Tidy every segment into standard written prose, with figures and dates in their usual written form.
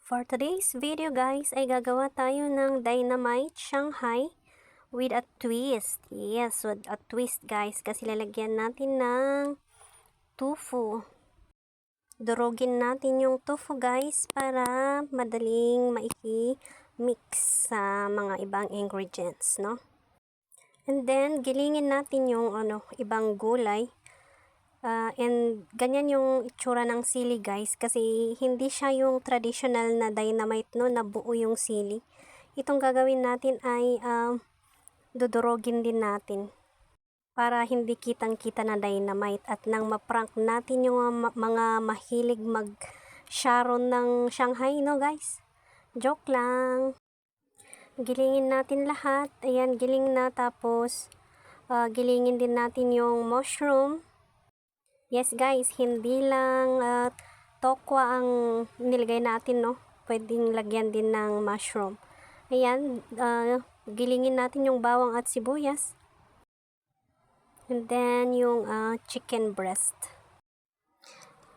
For today's video guys ay gagawa tayo ng Dynamite Shanghai with a twist. Yes, with a twist guys kasi lalagyan natin ng tofu. Durugin natin yung tofu guys para madaling maiki-mix sa mga ibang ingredients, no? And then gilingin natin yung ibang gulay. And ganyan yung itsura ng sili guys kasi hindi siya yung traditional na dynamite no na buo yung sili. Itong gagawin natin ay dudurogin din natin para hindi kitang-kita na dynamite at nang ma-prank natin yung mga mahilig mag-sharon ng Shanghai no guys. Joke lang. Gilingin natin lahat. Ayan, giling na tapos gilingin din natin yung mushroom. Yes guys, hindi lang tokwa ang nilagay natin, no? Pwedeng lagyan din ng mushroom. Ayan, gilingin natin yung bawang at sibuyas. And then yung chicken breast.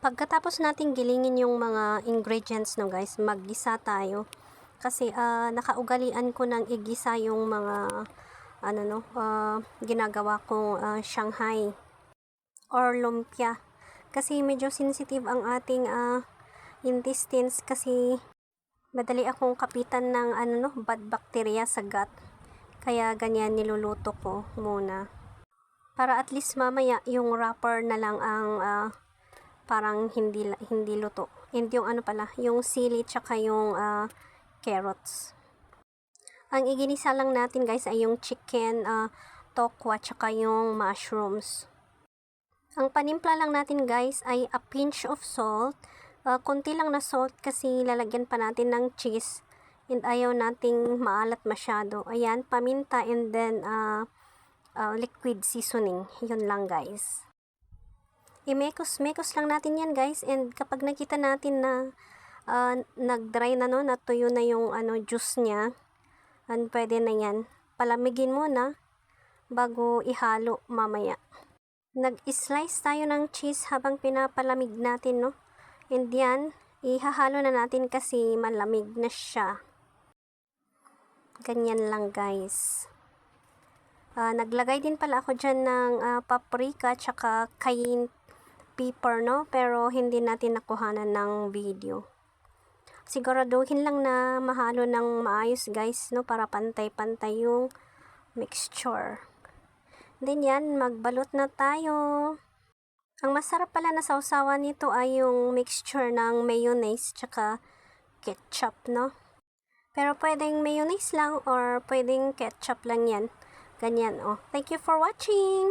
Pagkatapos natin gilingin yung mga ingredients, no guys, maggisa tayo. Kasi nakaugalian ko ng igisa yung mga ginagawa kong Shanghai or lumpia kasi medyo sensitive ang ating intestines kasi madali akong kapitan ng bad bacteria sa gut, kaya ganyan niluluto ko muna para at least mamaya yung wrapper na lang ang parang hindi luto, and yung yung sili tsaka yung carrots. Ang iginisa lang natin guys ay yung chicken tokwa tsaka yung mushrooms. Ang panimpla lang natin guys ay a pinch of salt. Konti lang na salt kasi lalagyan pa natin ng cheese and ayaw nating maalat masyado. Ayan, paminta and then liquid seasoning. Yun lang guys. I-mekos lang natin yan guys, and kapag nakita natin na nag-dry na no, natuyo na yung juice niya, pwede na yan. Palamigin muna bago ihalo mamaya. Nag-slice tayo ng cheese habang pinapalamig natin, no? And yan, ihahalo na natin kasi malamig na siya. Ganyan lang, guys. Naglagay din pala ako dyan ng paprika tsaka cayenne pepper, no? Pero hindi natin nakuhanan ng video. Siguraduhin lang na mahalo ng maayos, guys, no? Para pantay-pantay yung mixture. Then yan, magbalot na tayo. Ang masarap pala na sausawan nito ay yung mixture ng mayonnaise tsaka ketchup, no? Pero pwedeng mayonnaise lang or pwedeng ketchup lang yan. Ganyan, oh. Thank you for watching!